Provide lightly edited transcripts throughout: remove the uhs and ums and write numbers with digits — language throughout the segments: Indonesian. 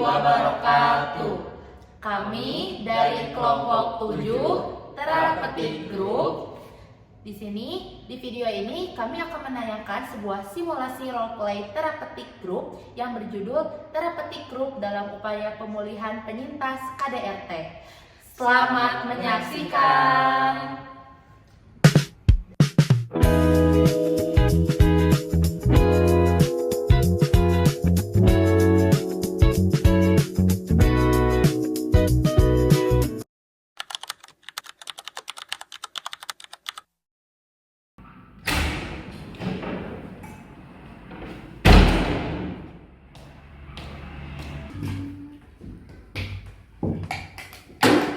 wabarakatuh. Kami dari kelompok 7 Terapetik Group. Di sini, di video ini kami akan menayangkan sebuah simulasi roleplay Terapetik Group yang berjudul Terapetik Group dalam upaya pemulihan penyintas KDRT. Selamat menyaksikan.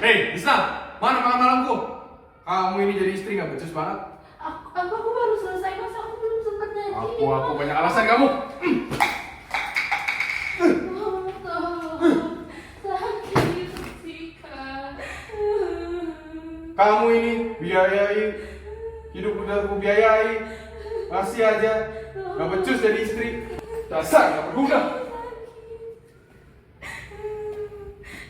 Hei, Isna, mana malam-malamku? Kamu ini jadi istri nggak becus banget? Aku baru selesai mas, aku belum sempat nyanyi. Aku banyak alasan kamu. Sakit sih kak. Kamu ini biayai, hidup udah aku biayai, masih aja nggak becus jadi istri. Dasar nggak berguna.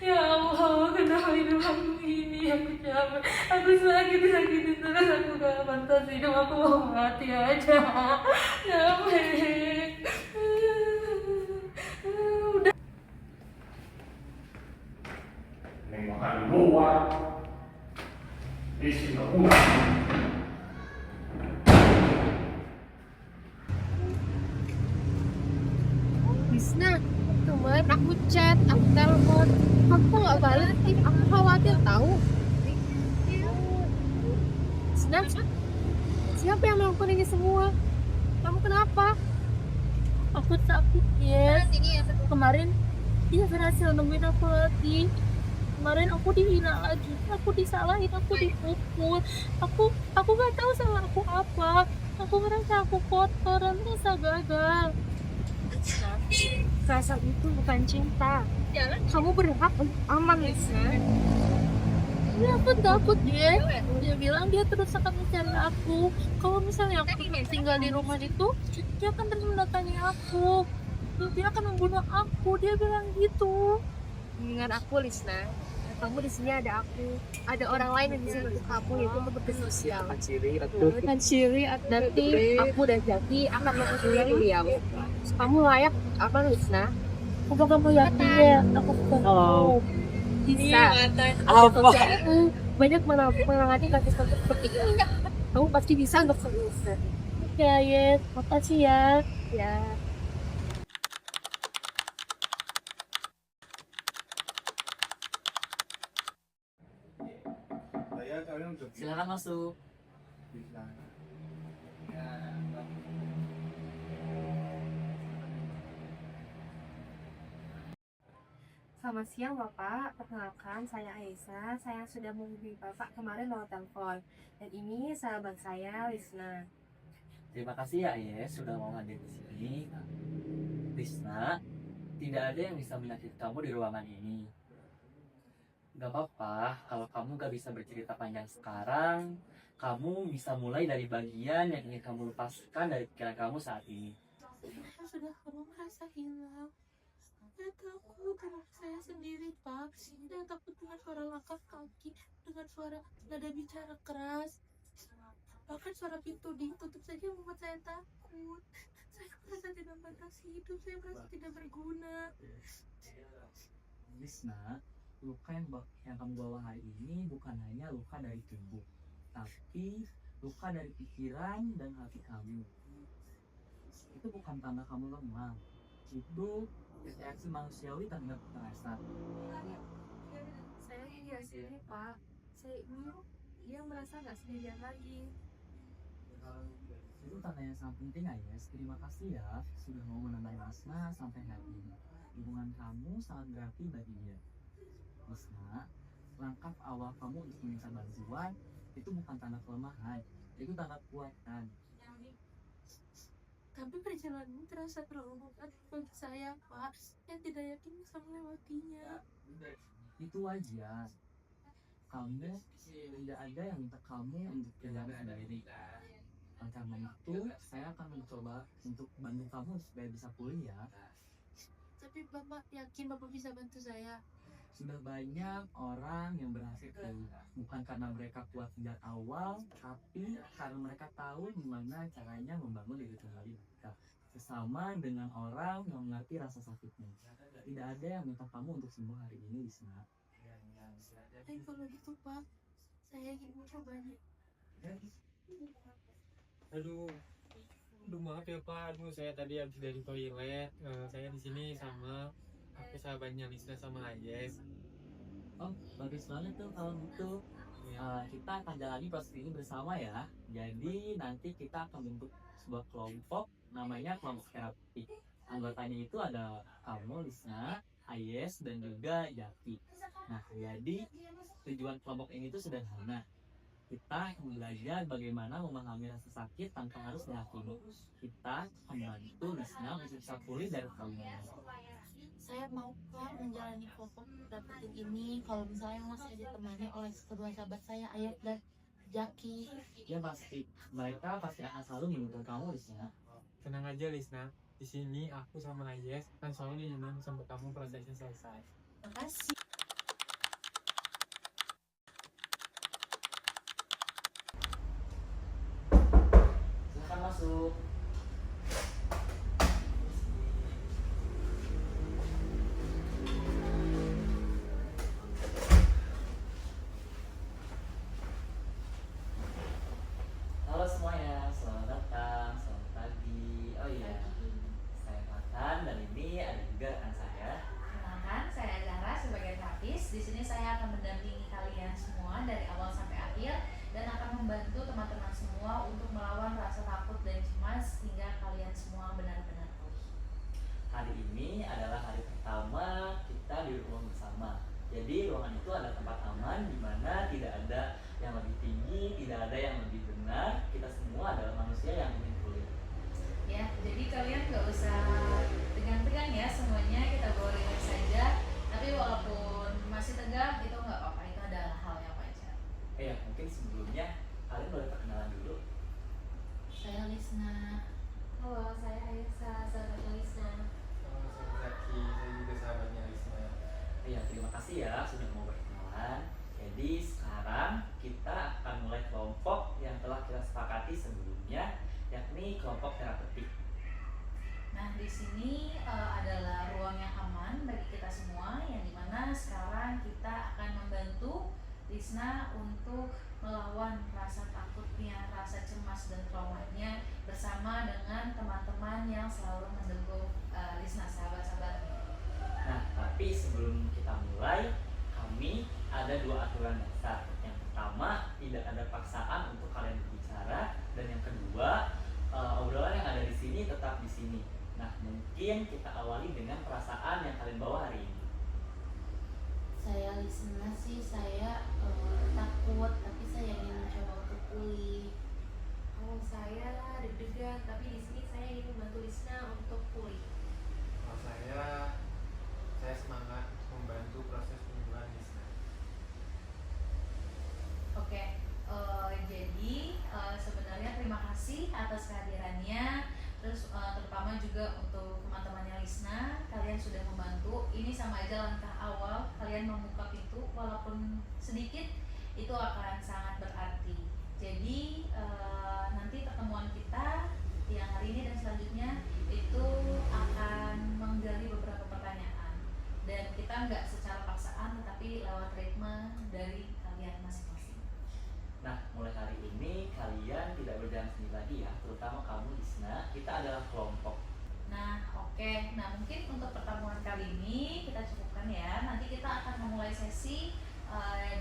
Ya Allah, kenapa hidup aku ini? Aku capek, aku sakit terus, aku gak pantas hidup, aku mau mati aja. Capek. Udah. Neng makan di luar, istri nggak pulang. Bisna, kemarin aku chat, aku telepon, kamu nggak balik, aku khawatir tahu. Bisna, siapa yang melakukan ini semua? Kamu kenapa? Aku sakit ya. Kemarin dia berhasil nemuin aku lagi. Kemarin aku dihina lagi, aku disalahin, aku dipukul. Aku nggak tahu salah aku apa. Aku merasa aku kotor dan merasa gagal. Rasa itu bukan cinta. Kamu berhak untuk aman, Lisa. Ya, aku takut dia. Dia bilang dia terus akan mencari aku. Kalau misalnya aku tinggal di rumah itu, dia akan terus mendatangi aku. Dia akan membunuh aku. Dia bilang gitu. Dengan aku, Lisna. Kamu di sini ada aku. Ada orang lain yang bisa bantu kamu, yaitu untuk bekerja sosial. Kan Ciri, nanti aku dan Jati akan menghubungi beliau. Kamu layak apa, Lisna? Apa kamu yakin ya? Aku tahu. Bisa. Apa? Banyak menangani kasus-kasus seperti ini. Kamu pasti bisa untuk selesai. Ya, Yes. Makasih ya. Ya. Silakan masuk. Selamat siang Bapak, perkenalkan saya Aisyah. Saya sudah menghubungi Bapak kemarin lewat telepon. Dan ini sahabat saya, Lisna. Terima kasih ya Yes sudah mau hadir di sini. Risna, tidak ada yang bisa menyakiti kamu di ruangan ini. Gak apa-apa, kalau kamu gak bisa bercerita panjang sekarang, kamu bisa mulai dari bagian yang ingin kamu lepaskan dari pikiran kamu saat ini. Kamu merasa hilang. Saya takut dengan saya sendiri, Pak. Saya takut dengan suara langkah kaki, dengan suara nada bicara keras. Bahkan suara pintu ditutup saja membuat saya takut. Saya merasa tidak pantas hidup, saya merasa tidak berguna. Risna, luka yang kamu bawa hari ini bukan hanya luka dari tubuh, tapi luka dari pikiran dan hati kamu. Itu bukan tanda kamu lemah. Itu reaksi manusiawi terhadap kekerasan. Saya ingin sini Pak. Saya ingin dia merasa nggak sendirian lagi. Itu tanda yang sangat penting Ayes. Terima kasih ya sudah mau menamai Masna sampai hari ini. Hubungan kamu sangat berarti bagi dia. Masna, langkah awal kamu untuk meminta bantuan itu bukan tanda kelemahan, itu tanda kekuatan. Tapi perjalanan ini terasa terlalu berat bagi saya, Pak. Saya tidak yakin bisa melewatinya. Itu wajar. Kamu tidak ada yang minta kamu untuk jalan sendiri. Karena itu, saya akan mencoba untuk bantu kamu supaya bisa pulih ya. Tapi Bapak yakin Bapak bisa bantu saya? Sudah banyak orang yang berhasil keluar, bukan karena mereka kuat sejak awal, tapi karena mereka tahu gimana caranya membangun diri kembali mereka. Sesama dengan orang yang mengerti rasa sakitnya. Tidak ada yang minta kamu untuk sembuh hari ini, Lisna. Kalau gitu Pak, saya ingin mencobanya. Aduh, maaf ya Pak. Saya tadi habis dari toilet. Saya di sini sama sahabatnya Lisna sama Ayes. Oh, bagus banget tuh kalau gitu. Kita akan jalani proses ini bersama ya. Jadi nanti kita akan bentuk sebuah kelompok, namanya kelompok terapeutik. Anggotanya itu ada kamu, Lisna, Ayes, dan juga Jaki. Nah, jadi tujuan kelompok ini tuh sederhana. Kita akan belajar bagaimana memahami rasa sakit tanpa harus dihakimi. Kita akan membantu Lisna untuk bisa pulih dari traumanya. Saya mau Pak menjalani kelompok terapeutik ini kalau misalnya mau saya ditemani oleh kedua sahabat saya, Ayat dan Jaki. Ya pasti, mereka pasti akan selalu mendukung kamu, Lisna. Tenang aja Lisna. Di sini aku sama Ayes kan selalu nyenang sampai kamu prosesnya selesai. Makasih. Silahkan masuk. Halo semuanya, selamat datang, selamat pagi. Oh iya, saya Fatan dan ini ada juga rekan saya. Kenalkan, saya Zahra sebagai terapis. Di sini saya akan mendampingi kalian semua dari awal sampai akhir dan akan membantu teman-teman semua untuk melawan rasa takut dan cemas hingga kalian semua benar-benar pulih. Hari ini adalah hari pertama kita di rumah bersama. Jadi ruangan itu adalah tempat aman di mana tidak ada yang lebih tinggi, tidak ada yang lebih benar. Kita semua adalah manusia yang ingin pulih. Ya, jadi kalian nggak usah tegang-tegang ya semuanya, kita bawa relax saja. Tapi walaupun masih tegang itu nggak apa-apa, itu adalah hal yang wajar. Ya, mungkin sebelumnya kalian boleh perkenalan dulu. Saya Lisna. Halo, saya Aisyah, sahabat Lisna. Saya Zaki, saya juga sahabatnya Lisna. Ya, terima kasih ya sudah mau berkenalan. Jadi sekarang kita akan mulai kelompok yang telah kita sepakati sebelumnya, yakni kelompok terapeutik. Nah, di sini adalah ruang yang aman bagi kita semua, yang dimana sekarang kita akan membantu Lisna untuk melawan rasa takutnya, rasa cemas dan traumanya bersama dengan teman-teman yang selalu mendukung Lisna, sahabat-sahabatnya. Nah, tapi sebelum kita mulai, kami ada dua aturan dasar. Yang pertama, tidak ada paksaan untuk kalian berbicara, dan yang kedua, obrolan yang ada di sini tetap di sini. Nah, mungkin kita awali dengan perasaan yang kalian bawa hari ini. Saya Lisna sih, saya takut, tapi saya ingin mencoba untuk pulih. Kalau saya deg-degan, tapi di sini saya ingin membantu Lisna untuk pulih. Kalau saya semangat membantu proses penyembuhan Lisna. Oke, jadi sebenarnya terima kasih atas kehadirannya. Terus terutama juga untuk teman-temannya Lisna, kalian sudah membantu. Ini sama aja langkah awal kalian membuka pintu, walaupun sedikit, itu akan sangat berarti. Jadi nanti pertemuan kita yang hari ini dan selanjutnya itu akan menggali beberapa pertanyaan. Dan kita nggak secara paksaan, tetapi lewat ritme dari kalian masing-masing. Nah, mulai hari ini kalian tidak berjalan sendiri lagi ya, terutama kamu Lisna. Kita adalah kelompok. Nah, oke. Nah, mungkin untuk pertemuan kali ini kita cukupkan ya. Nanti kita akan memulai sesi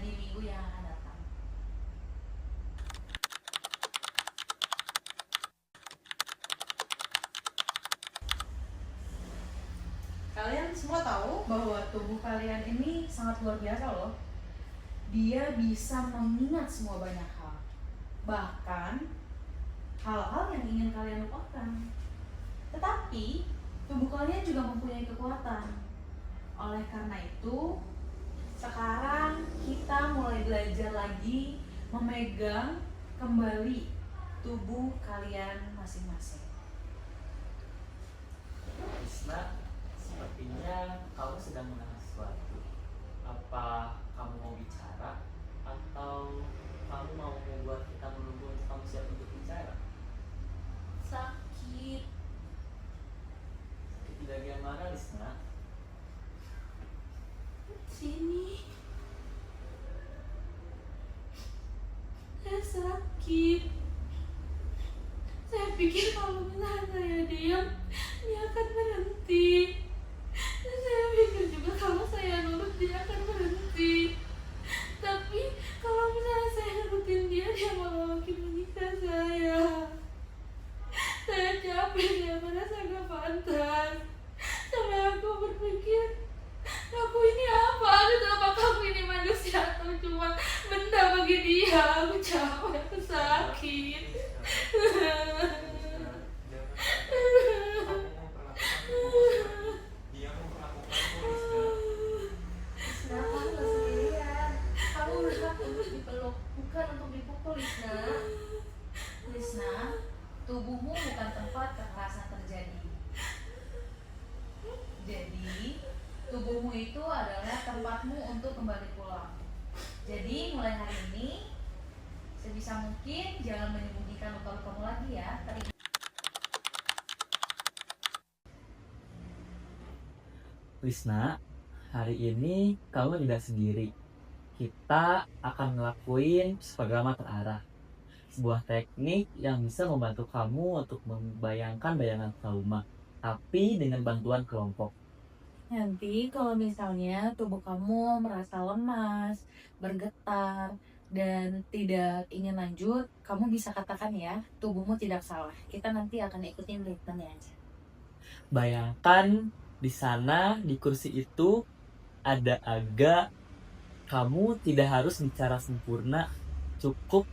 di minggu yang akan datang. Kalian semua tahu bahwa tubuh kalian ini sangat luar biasa loh. Dia bisa mengingat semua banyak hal. Bahkan hal-hal yang ingin kalian lupakan. Tetapi tubuh kalian juga mempunyai kekuatan. Oleh karena itu, sekarang kita mulai belajar lagi memegang kembali tubuh kalian masing-masing. Lisna, sepertinya Bagian mana, Lisna? Sini. Saya sakit. Saya pikir kalau misalnya saya diam, dia akan berhenti. Dan saya pikir juga kalau saya nurut, dia akan berhenti. Tapi kalau misalnya saya nurutin dia, dia malah makin menyiksa saya. Saya capek, saya merasa gak pantas. Sampai aku berpikir, aku ini apa? Gitu, apakah aku ini manusia atau cuma benda bagi dia? Aku capek, aku sakit. Lisna, kamu gak sendirian. Kamu berhak untuk dipeluk, bukan untuk dipukul, Lisna. Lisna, tubuhmu bukan tempat kekerasan terjadi. Jadi, tubuhmu itu adalah tempatmu untuk kembali pulang. Jadi, mulai hari ini, sebisa mungkin jangan menyembunyikan luka-lukamu lagi ya. Lisna, hari ini kamu tidak sendiri. Kita akan ngelakuin psikodrama terarah. Sebuah teknik yang bisa membantu kamu untuk membayangkan bayangan trauma, tapi dengan bantuan kelompok. Nanti kalau misalnya tubuh kamu merasa lemas, bergetar, dan tidak ingin lanjut, kamu bisa katakan ya, tubuhmu tidak salah. Kita nanti akan ikutin treatmentnya aja. Bayangkan di sana, di kursi itu, ada Aga. Kamu tidak harus bicara sempurna, cukup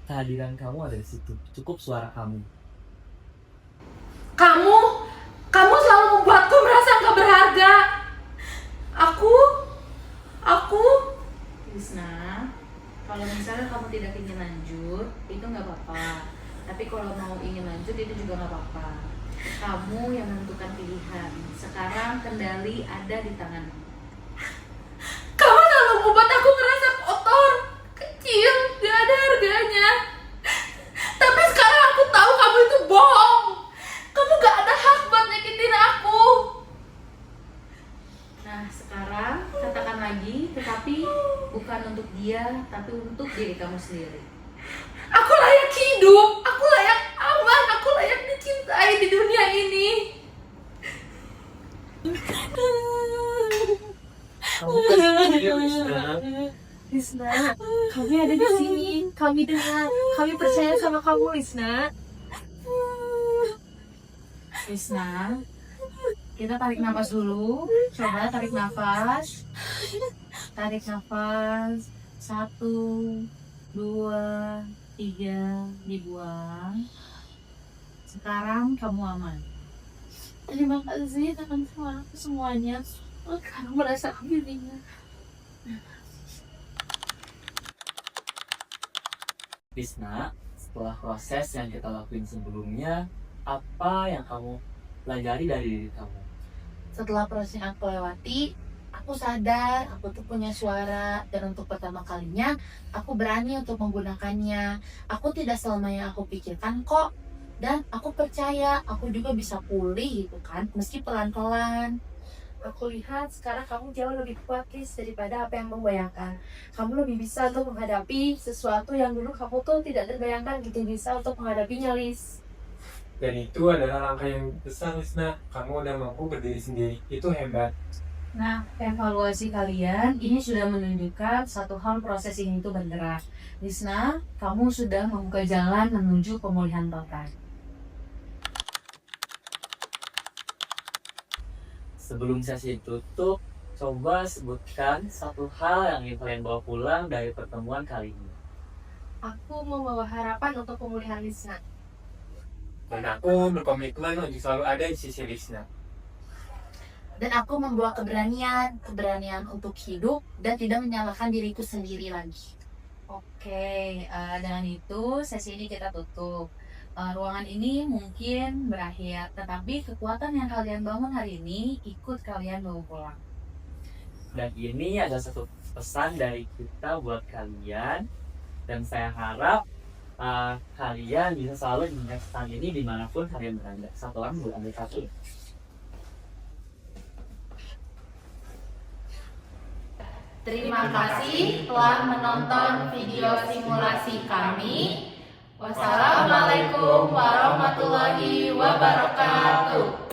kehadiran kamu ada di situ, cukup suara kamu. Kamu selalu membuatku merasa gak berharga. Aku Lisna, kalau misalnya kamu tidak ingin lanjut, itu nggak apa-apa. Tapi kalau mau ingin lanjut, itu juga nggak apa-apa. Kamu yang menentukan pilihan. Sekarang kendali ada di tanganmu. Kamu selalu membuat aku merasa kotor, kecil, gak ada harganya. Tapi sekarang aku tahu kamu itu bohong. Kamu gak ada hak buat nyakitin aku. Nah, sekarang katakan lagi, tetapi bukan untuk dia, tapi untuk diri kamu sendiri. Aku layak hidup, aku layak aman, aku layak dicintai di dunia ini. Kamu sendiri, Lisna. Lisna, kami ada di sini. Kami dengar. Kami percaya sama kamu, Lisna. Lisna, kita tarik nafas dulu. Coba tarik nafas. Tarik nafas. 1, 2, 3, dibuang. Sekarang kamu aman. Terima kasih teman-teman semuanya. Sekarang merasa dirinya. Lisna, setelah proses yang kita lakuin sebelumnya, apa yang kamu pelajari dari diri kamu? Setelah proses yang aku lewati, aku sadar aku tuh punya suara. Dan untuk pertama kalinya, aku berani untuk menggunakannya. Aku tidak selamanya aku pikirkan kok. Dan aku percaya aku juga bisa pulih gitu kan, meski pelan-pelan. Aku lihat sekarang kamu jauh lebih kuat, Lis, daripada apa yang membayangkan. Kamu lebih bisa untuk menghadapi sesuatu yang dulu kamu tuh tidak terbayangkan gitu bisa untuk menghadapinya, Lis. Dan itu adalah langkah yang besar, Lisna. Kamu udah mampu berdiri sendiri. Itu hebat. Nah, evaluasi kalian ini sudah menunjukkan satu hal proses ini itu bergerak. Lisna, kamu sudah membuka jalan menuju pemulihan total. Sebelum sesi tutup, coba sebutkan satu hal yang ingin kalian bawa pulang dari pertemuan kali ini. Aku membawa harapan untuk pemulihan Lisna. Dan aku berkomitmen untuk selalu ada di sisi Lisna. Dan aku membawa keberanian untuk hidup dan tidak menyalahkan diriku sendiri lagi. Oke, dengan itu sesi ini kita tutup. Ruangan ini mungkin berakhir, tetapi kekuatan yang kalian bangun hari ini ikut kalian bawa pulang. Dan ini ada satu pesan dari kita buat kalian. Dan saya harap kalian bisa selalu mengingat pesan ini dimanapun kalian berada. Satu orang boleh ambil satu. Terima kasih telah menonton video simulasi kami. Wassalamualaikum warahmatullahi wabarakatuh.